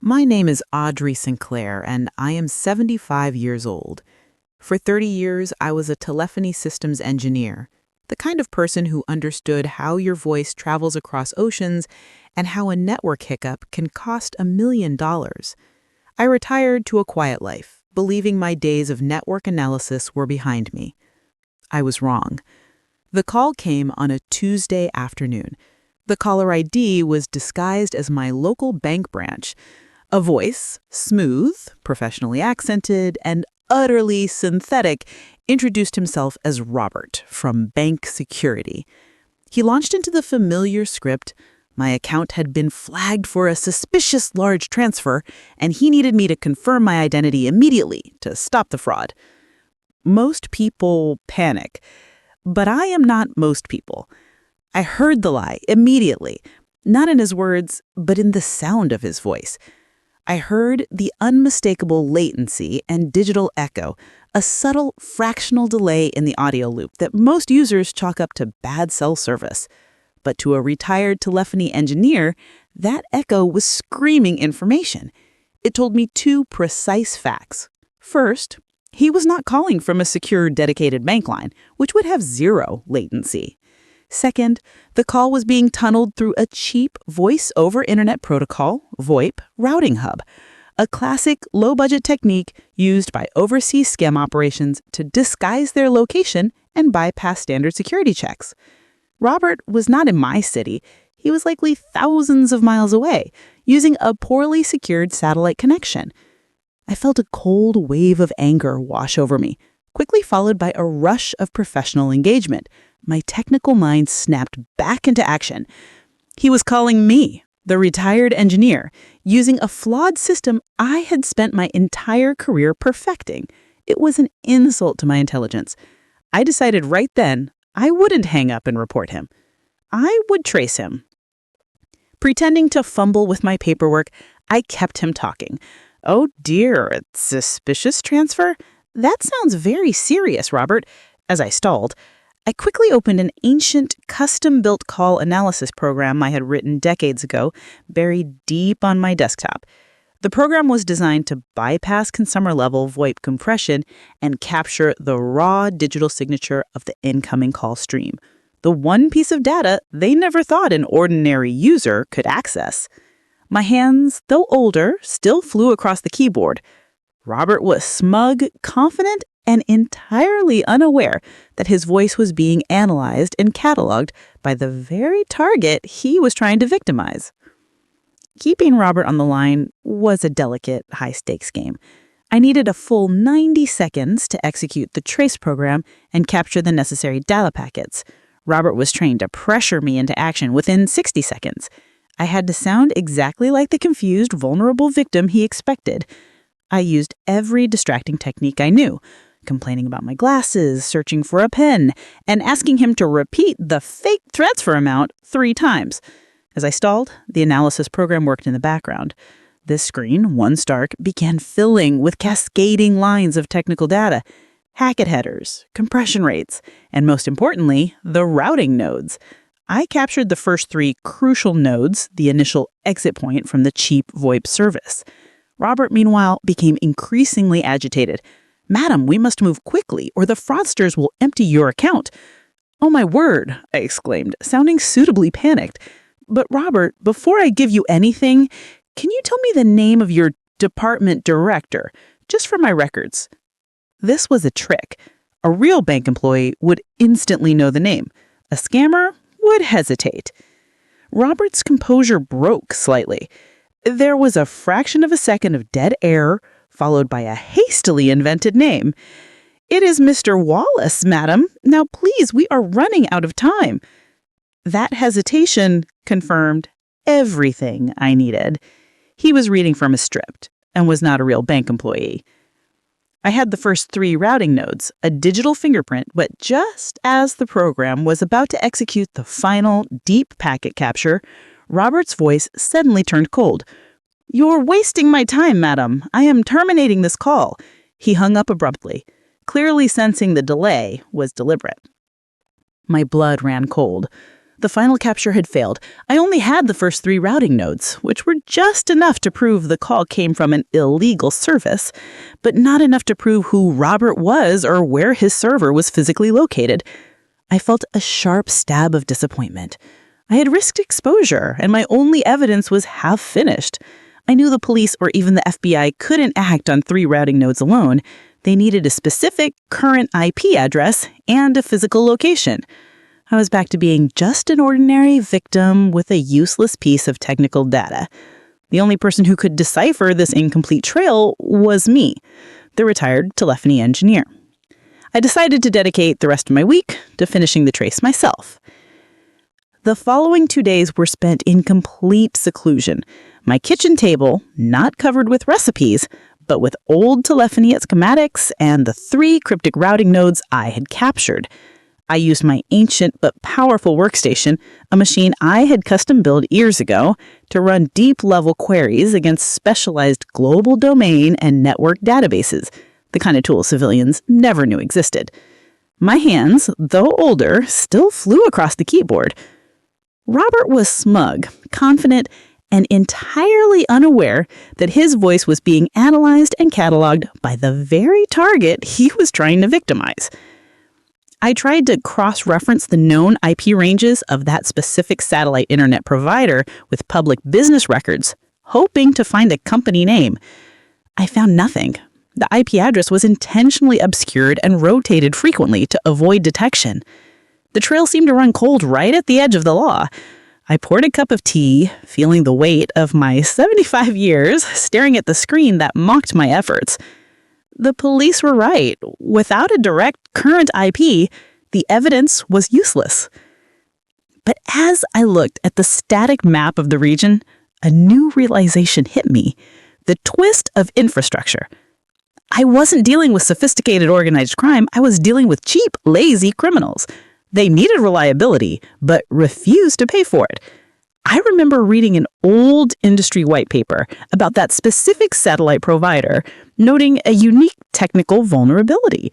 My name is Audrey Sinclair, and I am 75 years old. For 30 years, I was a telephony systems engineer, the kind of person who understood how your voice travels across oceans and how a network hiccup can cost $1 million. I retired to a quiet life, believing my days of network analysis were behind me. I was wrong. The call came on a Tuesday afternoon. The caller ID was disguised as my local bank branch. A voice, smooth, professionally accented, and utterly synthetic, introduced himself as Robert from Bank Security. He launched into the familiar script. My account had been flagged for a suspicious large transfer, and he needed me to confirm my identity immediately to stop the fraud. Most people panic, but I am not most people. I heard the lie immediately, not in his words, but in the sound of his voice. I heard the unmistakable latency and digital echo, a subtle fractional delay in the audio loop that most users chalk up to bad cell service. But to a retired telephony engineer, that echo was screaming information. It told me two precise facts. First, he was not calling from a secure, dedicated bank line, which would have zero latency. Second, the call was being tunneled through a cheap voice-over internet protocol, VoIP, routing hub, a classic low-budget technique used by overseas scam operations to disguise their location and bypass standard security checks. Robert was not in my city. He was likely thousands of miles away, using a poorly secured satellite connection. I felt a cold wave of anger wash over me, quickly followed by a rush of professional engagement. My technical mind snapped back into action. He was calling me, the retired engineer, using a flawed system I had spent my entire career perfecting. It was an insult to my intelligence. I decided right then I wouldn't hang up and report him. I would trace him. Pretending to fumble with my paperwork, I kept him talking. "Oh dear, a suspicious transfer? That sounds very serious, Robert." As I stalled, I quickly opened an ancient, custom-built call analysis program I had written decades ago, buried deep on my desktop. The program was designed to bypass consumer-level VoIP compression and capture the raw digital signature of the incoming call stream, the one piece of data they never thought an ordinary user could access. My hands, though older, still flew across the keyboard. Robert was smug, confident, and entirely unaware that his voice was being analyzed and cataloged by the very target he was trying to victimize. Keeping Robert on the line was a delicate, high-stakes game. I needed a full 90 seconds to execute the trace program and capture the necessary data packets. Robert was trained to pressure me into action within 60 seconds. I had to sound exactly like the confused, vulnerable victim he expected. I used every distracting technique I knew, complaining about my glasses, searching for a pen, and asking him to repeat the fake transfer amount 3 times. As I stalled, the analysis program worked in the background. This screen, once dark, began filling with cascading lines of technical data, packet headers, compression rates, and most importantly, the routing nodes. I captured the first 3 crucial nodes, the initial exit point from the cheap VoIP service. Robert, meanwhile, became increasingly agitated. "Madam, we must move quickly, or the fraudsters will empty your account." "Oh, my word," I exclaimed, sounding suitably panicked. "But Robert, before I give you anything, can you tell me the name of your department director, just for my records?" This was a trick. A real bank employee would instantly know the name. A scammer would hesitate. Robert's composure broke slightly. There was a fraction of a second of dead air, followed by a hastily invented name. "It is Mr. Wallace, madam. Now, please, we are running out of time." That hesitation confirmed everything I needed. He was reading from a script and was not a real bank employee. I had the first 3 routing nodes, a digital fingerprint, but just as the program was about to execute the final deep packet capture, Robert's voice suddenly turned cold. "You're wasting my time, madam. I am terminating this call." He hung up abruptly, clearly sensing the delay was deliberate. My blood ran cold. The final capture had failed. I only had the first 3 routing nodes, which were just enough to prove the call came from an illegal service, but not enough to prove who Robert was or where his server was physically located. I felt a sharp stab of disappointment. I had risked exposure, and my only evidence was half finished. I knew the police or even the FBI couldn't act on 3 routing nodes alone. They needed a specific, current IP address and a physical location. I was back to being just an ordinary victim with a useless piece of technical data. The only person who could decipher this incomplete trail was me, the retired telephony engineer. I decided to dedicate the rest of my week to finishing the trace myself. The following 2 days were spent in complete seclusion. My kitchen table, not covered with recipes, but with old telephony schematics and the 3 cryptic routing nodes I had captured. I used my ancient but powerful workstation, a machine I had custom built years ago, to run deep-level queries against specialized global domain and network databases, the kind of tools civilians never knew existed. My hands, though older, still flew across the keyboard. Robert was smug, confident, and entirely unaware that his voice was being analyzed and cataloged by the very target he was trying to victimize. I tried to cross-reference the known IP ranges of that specific satellite internet provider with public business records, hoping to find a company name. I found nothing. The IP address was intentionally obscured and rotated frequently to avoid detection. The trail seemed to run cold right at the edge of the law. I poured a cup of tea, feeling the weight of my 75 years, staring at the screen that mocked my efforts. The police were right. Without a direct current IP, the evidence was useless. But as I looked at the static map of the region, a new realization hit me: the twist of infrastructure. I wasn't dealing with sophisticated organized crime. I was dealing with cheap, lazy criminals. They needed reliability, but refused to pay for it. I remember reading an old industry white paper about that specific satellite provider, noting a unique technical vulnerability.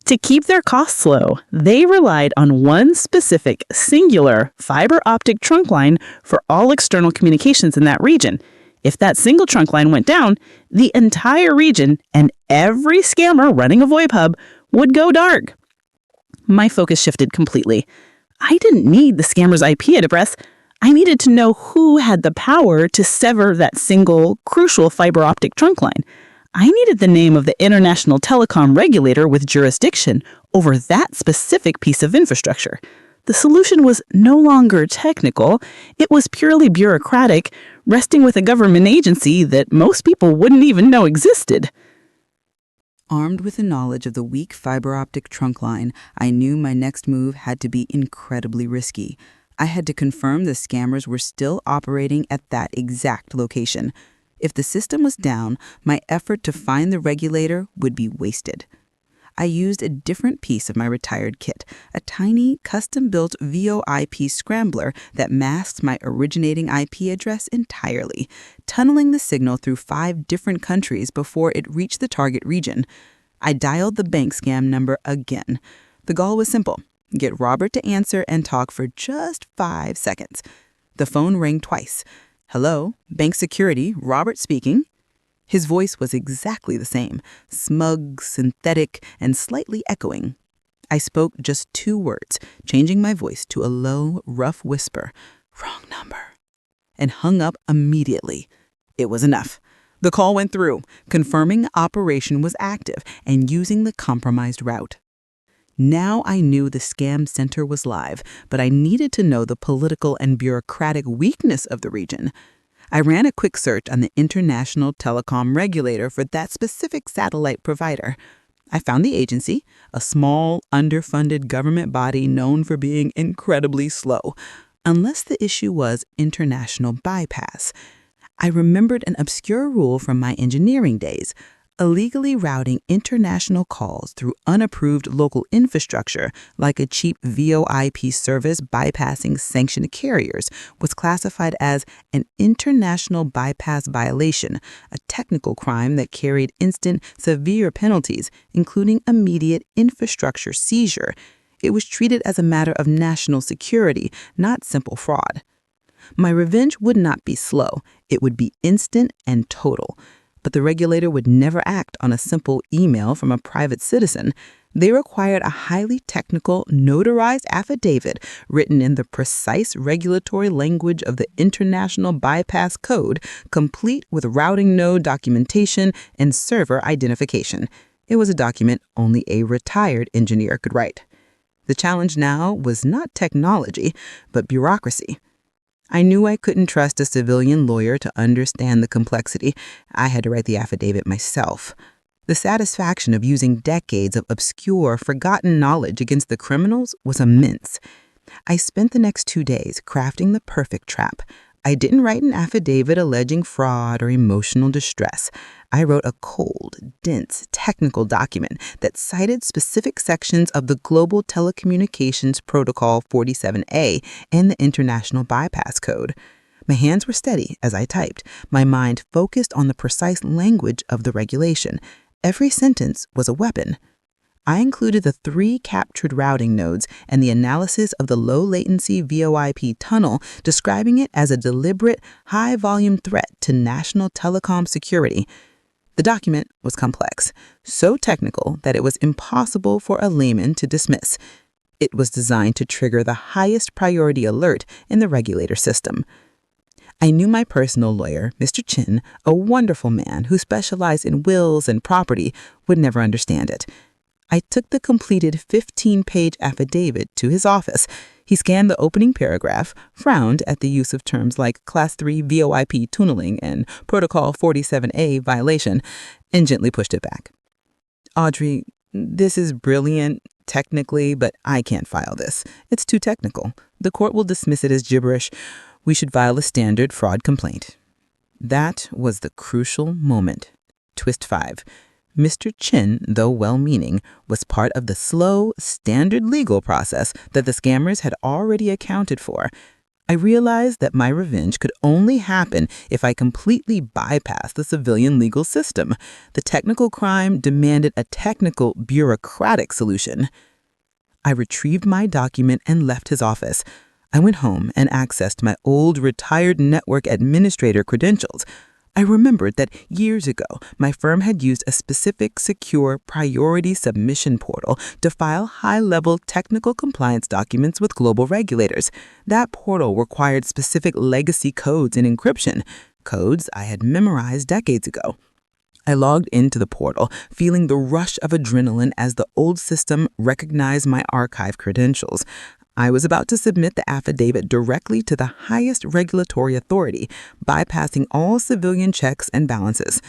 To keep their costs low, they relied on one specific, singular fiber optic trunk line for all external communications in that region. If that single trunk line went down, the entire region and every scammer running a VoIP hub would go dark. My focus shifted completely. I didn't need the scammer's IP address. I needed to know who had the power to sever that single, crucial fiber optic trunk line. I needed the name of the international telecom regulator with jurisdiction over that specific piece of infrastructure. The solution was no longer technical. It was purely bureaucratic, resting with a government agency that most people wouldn't even know existed. Armed with the knowledge of the weak fiber optic trunk line, I knew my next move had to be incredibly risky. I had to confirm the scammers were still operating at that exact location. If the system was down, my effort to find the regulator would be wasted. I used a different piece of my retired kit, a tiny, custom-built VoIP scrambler that masked my originating IP address entirely, tunneling the signal through 5 different countries before it reached the target region. I dialed the bank scam number again. The goal was simple: get Robert to answer and talk for just 5 seconds. The phone rang twice. "Hello, Bank Security, Robert speaking." His voice was exactly the same, smug, synthetic, and slightly echoing. I spoke just 2 words, changing my voice to a low, rough whisper, "Wrong number," and hung up immediately. It was enough. The call went through, confirming operation was active and using the compromised route. Now I knew the scam center was live, but I needed to know the political and bureaucratic weakness of the region. I ran a quick search on the international telecom regulator for that specific satellite provider. I found the agency, a small, underfunded government body known for being incredibly slow, unless the issue was international bypass. I remembered an obscure rule from my engineering days: illegally routing international calls through unapproved local infrastructure, like a cheap VoIP service bypassing sanctioned carriers, was classified as an international bypass violation, a technical crime that carried instant, severe penalties, including immediate infrastructure seizure. It was treated as a matter of national security, not simple fraud. My revenge would not be slow. It would be instant and total. But the regulator would never act on a simple email from a private citizen. They required a highly technical, notarized affidavit written in the precise regulatory language of the International Bypass Code, complete with routing node documentation and server identification. It was a document only a retired engineer could write. The challenge now was not technology, but bureaucracy. I knew I couldn't trust a civilian lawyer to understand the complexity. I had to write the affidavit myself. The satisfaction of using decades of obscure, forgotten knowledge against the criminals was immense. I spent the next 2 days crafting the perfect trap. I didn't write an affidavit alleging fraud or emotional distress. I wrote a cold, dense, technical document that cited specific sections of the Global Telecommunications Protocol 47A and the International Bypass Code. My hands were steady as I typed, my mind focused on the precise language of the regulation. Every sentence was a weapon. I included the 3 captured routing nodes and the analysis of the low-latency VoIP tunnel, describing it as a deliberate, high-volume threat to national telecom security. The document was complex, so technical that it was impossible for a layman to dismiss. It was designed to trigger the highest priority alert in the regulator system. I knew my personal lawyer, Mr. Chin, a wonderful man who specialized in wills and property, would never understand it. I took the completed 15-page affidavit to his office. He scanned the opening paragraph, frowned at the use of terms like Class 3 VoIP tunneling and Protocol 47A violation, and gently pushed it back. "Audrey, this is brilliant, technically, but I can't file this. It's too technical. The court will dismiss it as gibberish. We should file a standard fraud complaint." That was the crucial moment. Twist 5. Mr. Chin, though well-meaning, was part of the slow, standard legal process that the scammers had already accounted for. I realized that my revenge could only happen if I completely bypassed the civilian legal system. The technical crime demanded a technical, bureaucratic solution. I retrieved my document and left his office. I went home and accessed my old retired network administrator credentials. I remembered that years ago, my firm had used a specific secure priority submission portal to file high-level technical compliance documents with global regulators. That portal required specific legacy codes and encryption, codes I had memorized decades ago. I logged into the portal, feeling the rush of adrenaline as the old system recognized my archive credentials. I was about to submit the affidavit directly to the highest regulatory authority, bypassing all civilian checks and balances.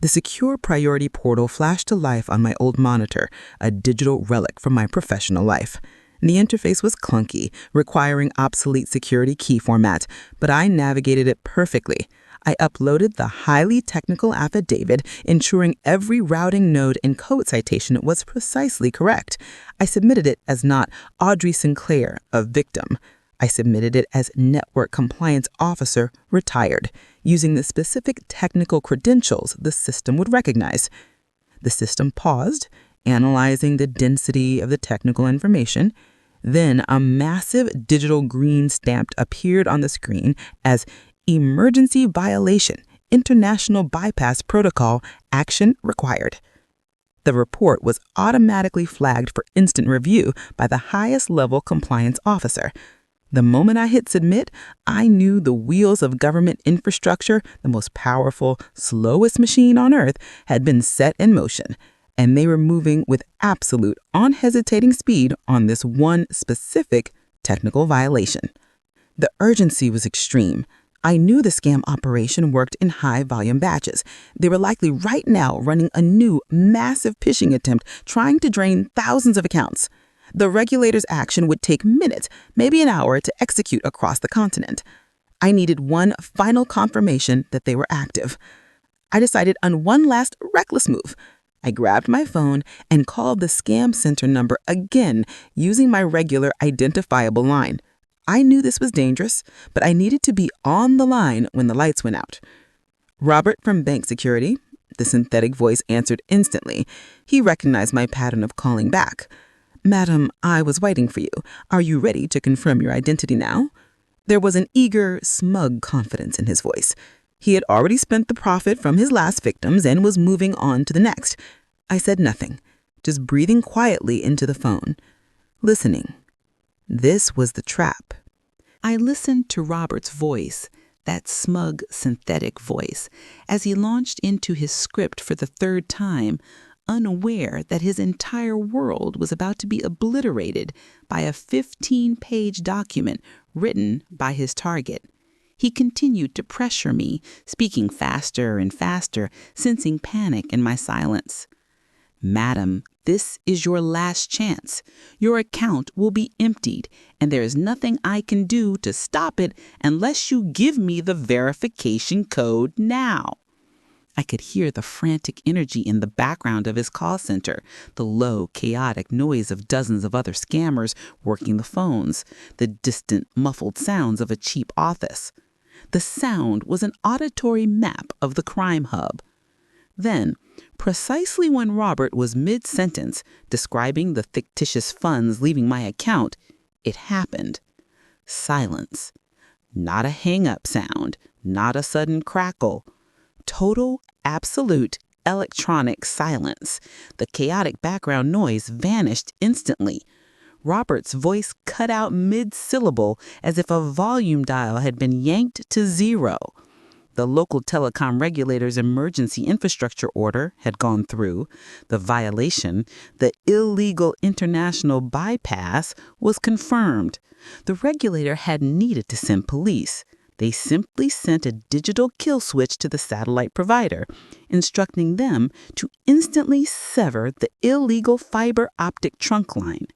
The secure priority portal flashed to life on my old monitor, a digital relic from my professional life. The interface was clunky, requiring obsolete security key format, but I navigated it perfectly. I uploaded the highly technical affidavit, ensuring every routing node and code citation was precisely correct. I submitted it as not Audrey Sinclair, a victim. I submitted it as Network Compliance Officer, retired, using the specific technical credentials the system would recognize. The system paused, analyzing the density of the technical information. Then a massive digital green stamp appeared on the screen as Emergency Violation, International Bypass Protocol, Action Required. The report was automatically flagged for instant review by the highest level compliance officer. The moment I hit submit, I knew the wheels of government infrastructure, the most powerful, slowest machine on earth, had been set in motion, and they were moving with absolute, unhesitating speed on this one specific technical violation. The urgency was extreme. I knew the scam operation worked in high-volume batches. They were likely right now running a new, massive phishing attempt trying to drain thousands of accounts. The regulator's action would take minutes, maybe an hour, to execute across the continent. I needed one final confirmation that they were active. I decided on one last reckless move. I grabbed my phone and called the scam center number again using my regular identifiable line. I knew this was dangerous, but I needed to be on the line when the lights went out. "Robert from Bank Security," the synthetic voice answered instantly. He recognized my pattern of calling back. "Madam, I was waiting for you. Are you ready to confirm your identity now?" There was an eager, smug confidence in his voice. He had already spent the profit from his last victims and was moving on to the next. I said nothing, just breathing quietly into the phone, listening. This was the trap. I listened to Robert's voice, that smug, synthetic voice, as he launched into his script for the third time, unaware that his entire world was about to be obliterated by a 15-page document written by his target. He continued to pressure me, speaking faster and faster, sensing panic in my silence. "Madam, this is your last chance. Your account will be emptied, and there is nothing I can do to stop it unless you give me the verification code now." I could hear the frantic energy in the background of his call center, the low, chaotic noise of dozens of other scammers working the phones, the distant, muffled sounds of a cheap office. The sound was an auditory map of the crime hub. Then, precisely when Robert was mid-sentence describing the fictitious funds leaving my account, it happened. Silence. Not a hang-up sound, not a sudden crackle. Total, absolute, electronic silence. The chaotic background noise vanished instantly. Robert's voice cut out mid-syllable as if a volume dial had been yanked to zero. The local telecom regulator's emergency infrastructure order had gone through. The violation, the illegal international bypass, was confirmed. The regulator hadn't needed to send police. They simply sent a digital kill switch to the satellite provider, instructing them to instantly sever the illegal fiber optic trunk line.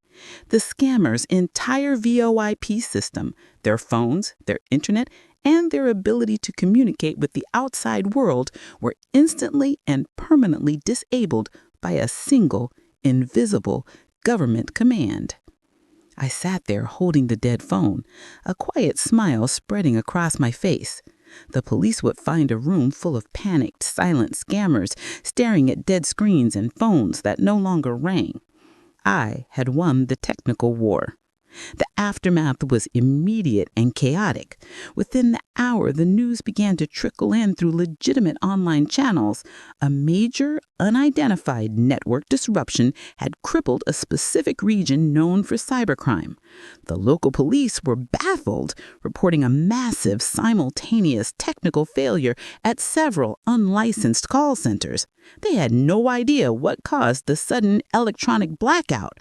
The scammers' entire VoIP system, their phones, their internet, and their ability to communicate with the outside world were instantly and permanently disabled by a single, invisible government command. I sat there holding the dead phone, a quiet smile spreading across my face. The police would find a room full of panicked, silent scammers staring at dead screens and phones that no longer rang. I had won the technical war. The aftermath was immediate and chaotic. Within the hour, the news began to trickle in through legitimate online channels. A major, unidentified network disruption had crippled a specific region known for cybercrime. The local police were baffled, reporting a massive, simultaneous technical failure at several unlicensed call centers. They had no idea what caused the sudden electronic blackout.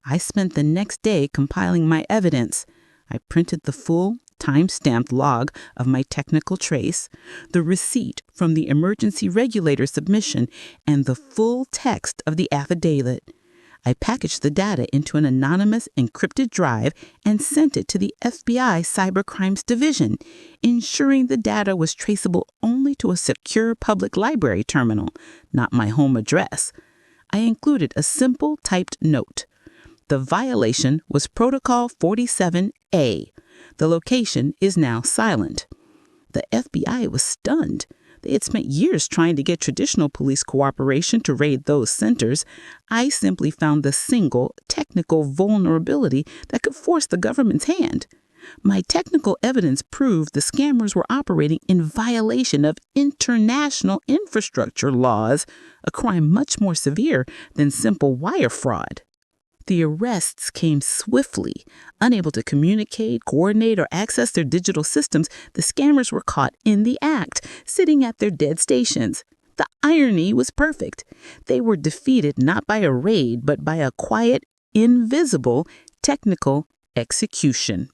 I spent the next day compiling my evidence. I printed the full, time-stamped log of my technical trace, the receipt from the emergency regulator submission, and the full text of the affidavit. I packaged the data into an anonymous encrypted drive and sent it to the FBI Cybercrimes Division, ensuring the data was traceable only to a secure public library terminal, not my home address. I included a simple typed note. The violation was Protocol 47A. The location is now silent. The FBI was stunned. They had spent years trying to get traditional police cooperation to raid those centers. I simply found the single technical vulnerability that could force the government's hand. My technical evidence proved the scammers were operating in violation of international infrastructure laws, a crime much more severe than simple wire fraud. The arrests came swiftly. Unable to communicate, coordinate, or access their digital systems, the scammers were caught in the act, sitting at their dead stations. The irony was perfect. They were defeated not by a raid, but by a quiet, invisible, technical execution.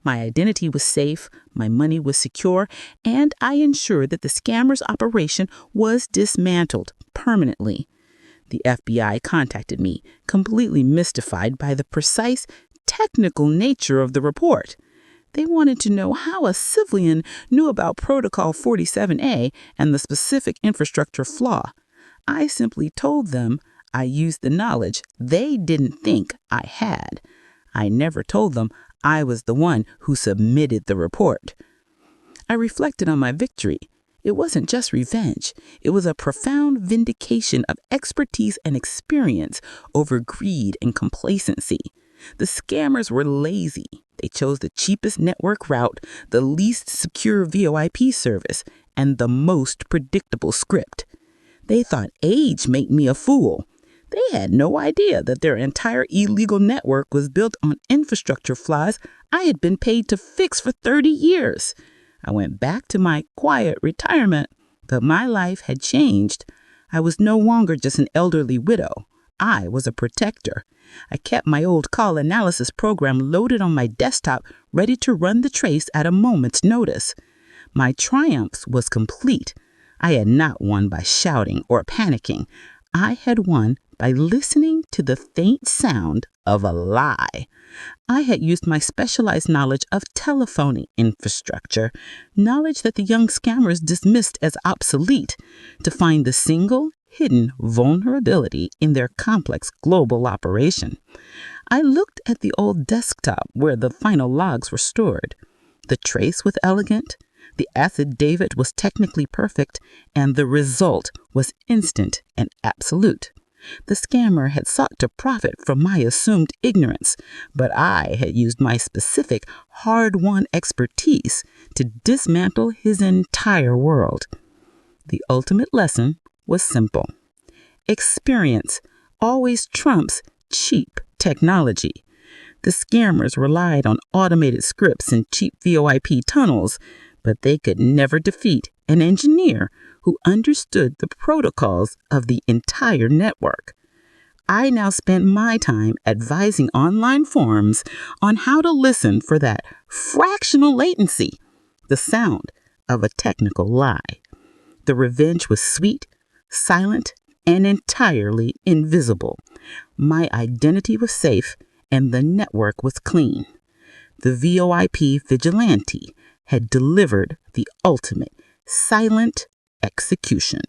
My identity was safe, my money was secure, and I ensured that the scammers' operation was dismantled permanently. The FBI contacted me, completely mystified by the precise, technical nature of the report. They wanted to know how a civilian knew about Protocol 47A and the specific infrastructure flaw. I simply told them I used the knowledge they didn't think I had. I never told them I was the one who submitted the report. I reflected on my victory. It wasn't just revenge. It was a profound vindication of expertise and experience over greed and complacency. The scammers were lazy. They chose the cheapest network route, the least secure VoIP service, and the most predictable script. They thought age made me a fool. They had no idea that their entire illegal network was built on infrastructure flaws I had been paid to fix for 30 years. I went back to my quiet retirement, but my life had changed. I was no longer just an elderly widow. I was a protector. I kept my old call analysis program loaded on my desktop, ready to run the trace at a moment's notice. My triumph was complete. I had not won by shouting or panicking. I had won by listening to the faint sound of a lie. I had used my specialized knowledge of telephony infrastructure, knowledge that the young scammers dismissed as obsolete, to find the single hidden vulnerability in their complex global operation. I looked at the old desktop where the final logs were stored. The trace was elegant, the affidavit was technically perfect, and the result was instant and absolute. The scammer had sought to profit from my assumed ignorance, but I had used my specific, hard-won expertise to dismantle his entire world. The ultimate lesson was simple. Experience always trumps cheap technology. The scammers relied on automated scripts and cheap VoIP tunnels, but they could never defeat an engineer who understood the protocols of the entire network. I now spent my time advising online forums on how to listen for that fractional latency, the sound of a technical lie. The revenge was sweet, silent, and entirely invisible. My identity was safe, and the network was clean. The VoIP vigilante had delivered the ultimate silent execution.